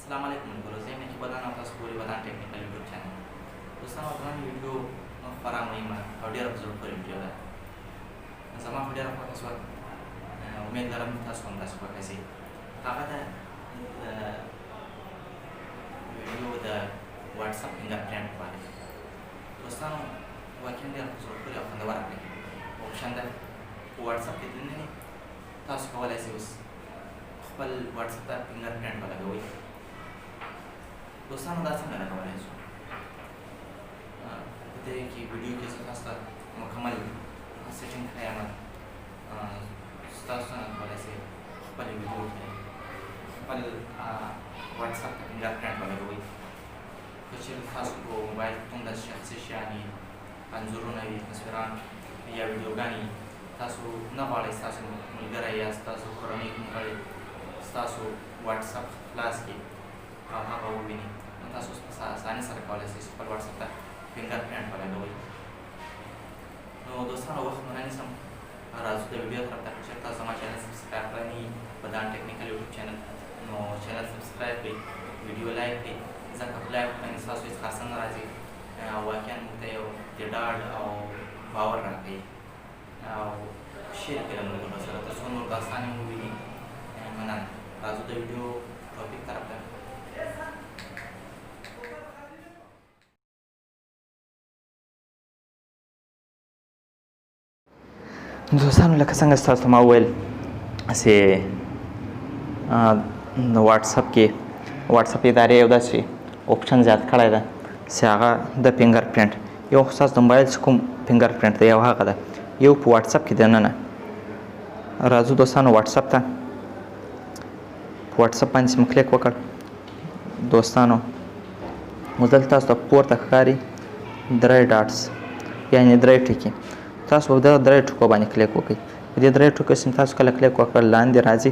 अस्सलाम वालेकुम दोस्तों, मैं wadan atau sebuah wadan technical YouTube channel. दोस्तों wadan video farang lima audio episode पर video है. sama video apa kasut umen dalam tas kontas apa kasih. Kakak video the WhatsApp fingerprint वाले. दोस्तों वाक्य dia episode पर apa anda warak lagi. Option dah WhatsApp itu ni tas kau वाले sih us. खपल WhatsApp ता fingerprint वाला कोई. दोस्तों दा څنګه راغلی شو د دې کې ویډیو کې تاسو ته مکمل سیټینګ خیام تاسو نه کولای شئ خپل ویډیو کې خپل واتساپ ته فنګرپرینټ ولګوئ که چېرې تاسو په موبایل کې کوم داسې شخصي شیان وي انځورونه وي تصویران یا ویډیوګانې تاسو نه غواړئ ستاسو ملګری یا ستاسو کورنۍ کوم غړي ستاسو واتساپ خلاص کړي او هغه وویني نو تاسو په اسانۍ سره کولی شئ خپل واتساپ ته فنګرپرینټ ولګوئ نو دوستانو وخت مو نه نیسم راځو د ویډیو طرف ته چې تاسو زما چینل سبسکرایب کړئ نه wadan ټیکنیکل یوټیوب چینل نو چینل سبسکرایب کړئ ویډیو لایک کړئ ځکه په لایک باندې ستاسو هېڅ خاصه نه راځي او واقعا موږ ته یو د ډاډ او باور راکوي او شیر کړئ له ملګرو سره تر څو نور داستانې مو وویني مننه راځو د ویډیو ټاپک طرف ته دوستانو لکه څنګه ستاسو ته ما وویل چې واتساپ کې واتساپ ادارې یو داسې اپشن زیات کړی ده چې هغه د فنګر پرنټ یو خو ستاسو د موبایل چې کوم فنګر پرنټ دی یو هغه ده یو په واتساپ کې دننه راځو دوستانو واتساپ ته په واتساپ باندې چې مو کلیک وکړ دوستانو اوس دلته تاسو ته پورته ښکاري 3 ډاټس یعنې 3 ټکي تاسو په دغه 3 ټکو باندې کلیک وکړئ په دې 3 ټکو چې تاسو کله کلیک وکړ لاندې راځي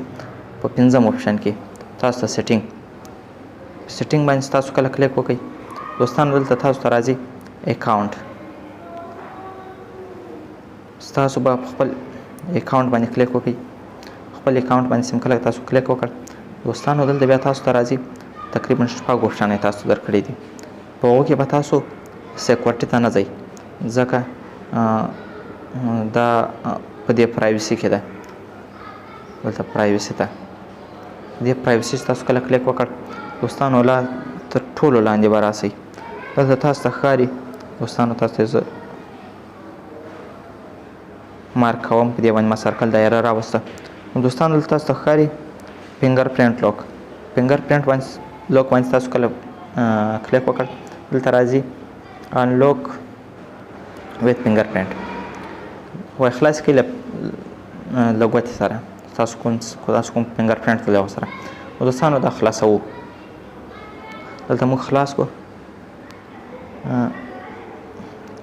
په 5م اپشن کې تاسو ته سیټینګ باندې تاسو کله کلیک وکړئ دوستانو دلته تاسو ته راځي اکاونټ تاسو به خپل اکاونټ باندې کلیک وکړئ خپل اکاونټ باندې چې کله تاسو کلیک وکړ دوستانو دلته بیا تاسو ته راځي تقریبا 6 اپشنې تاسو درکړي دي په هغو کې به تاسو سیکورټي ته نه ځئ ځکه دا په دې پرایوسي کې ده دلته پرایوسي ته دې پرایوسي چې تاسو کله کلیک وکړ دوستانو لا تر ټولو لاندې به راسئ دلته تاسو ته ښکاري دوستانو تاسو ته زه مارک کوم په دې باندې ما سرکل دایره راوسته نو دوستانو دلته تاسو ته ښکاري فنګر پرنټ لوک باندې تاسو کله کلیک وکړ دلته راځي انلوک ویت فنګر پرنټ وای خلاص کړئ له ګوتې سره تاسو کوم فنګر پرنټ له هغه سره نو دوستانو دا خلاصوو دلته موږ خلاص کړو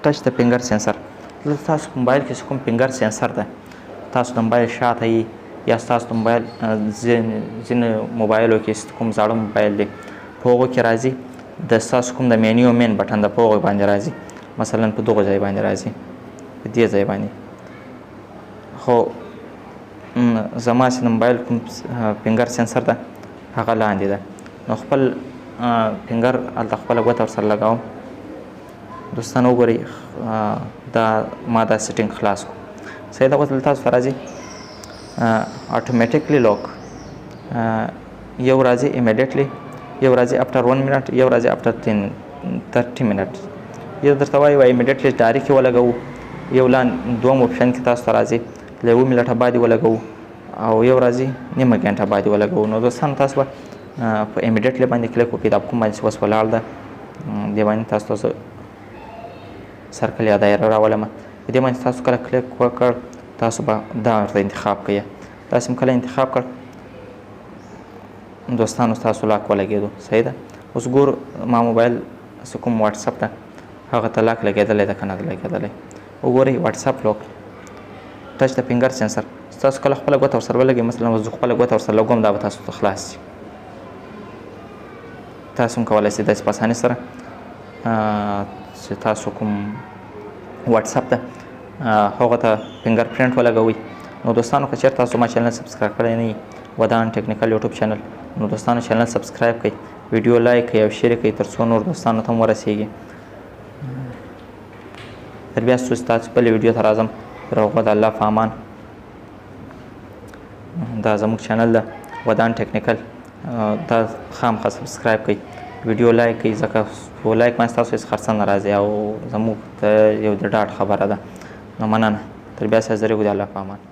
ټچ د فنګر سینسر دلته تاسو په موبایل کې چې کوم فنګر سینسر ده تاسو د موبایل شاته یي یا ستاسو د موبایل ځینې موبایلو کې کوم زاړه موبایل دی په هغو کې راځي د ستاسو کوم د مینیو مین بټن ده په هغو باندې راځي مثلا په دغه ځای باندې راځي په دې ځای باندې خو زما چې د موبایل کوم فنګر سینسر ده هغه لاندې ده نو خپل فنګر هلته خپله ګوته ورسره لګوم دوستان وګورئ دا ما دا سیټینګ خلاص کړو صحیح ده اوس دلته تاسو ته راځي اټومیټیکلی لوک یو راځي امیډیټلی یو راځي افټر 1 منټ یو راځي افټر 30 منټ یو درته وایي امیډیټلی ډایرکټ یې ولګوو یو دوم اپشن کې تاسو ته راځي له 1 منټه بعد یې ولګوو او یو راځي نیمه ګنټه بعد یې ولګوو نو دوستانو تاسو به په امیډیټلی باندې کلیک وکړئ دا کوم باندې چې اوس ولاړ ده دې باندې تاسو ته سرکل یا دایره راولمه په دې باندې تاسو کله کلیک وکړ تاسو به دا ورته انتخاب کړئ داسې م کله انتخاب کړ دوستانو ستاسو لاک ولګېدو صحیح ده اوس ګور ما موبایل چې کوم واتساپ ده هغه ته لاک لګېدلی ده که نه ده لګېدلی وګورئ واتساپ لوک ټچ د فنګر سینسر ستاسو کله خپله ګوته ورسره ولګئ مثلا اوس زه خپله ګوته ورسره لګوم دا به تاسو ته خلاص شي تاسو هم کولی شئ داسې په اسانۍ سره چې تاسو کوم واتساپ ده هغه ته فنګر پرنټ ولګوئ نو دوستانو که چېرته تاسو ما چینل سبسکرایب کړی نه وي wadan ټیکنیکل یوټیوب چینل نو دوستانو چینل سبسکرایب کړئ، ویډیو لایک کړئ او شیر کړئ تر څو نور دوستانو ته هم ورسیږي. تر بیا ستاسو بلې ویډیو ته راځم. تر هغو د الله په امان. دا زموږ چینل ده ودان ټیکنیکل، دا خامخا سبسکرایب کړئ، ویډیو لایک کړئ، ځکه په لایک باندې ستاسو هېڅ خرڅه نه راځي او زموږ ته یو د ډاډ خبره ده. نو مننه. تر بیا سره زه د الله په امان.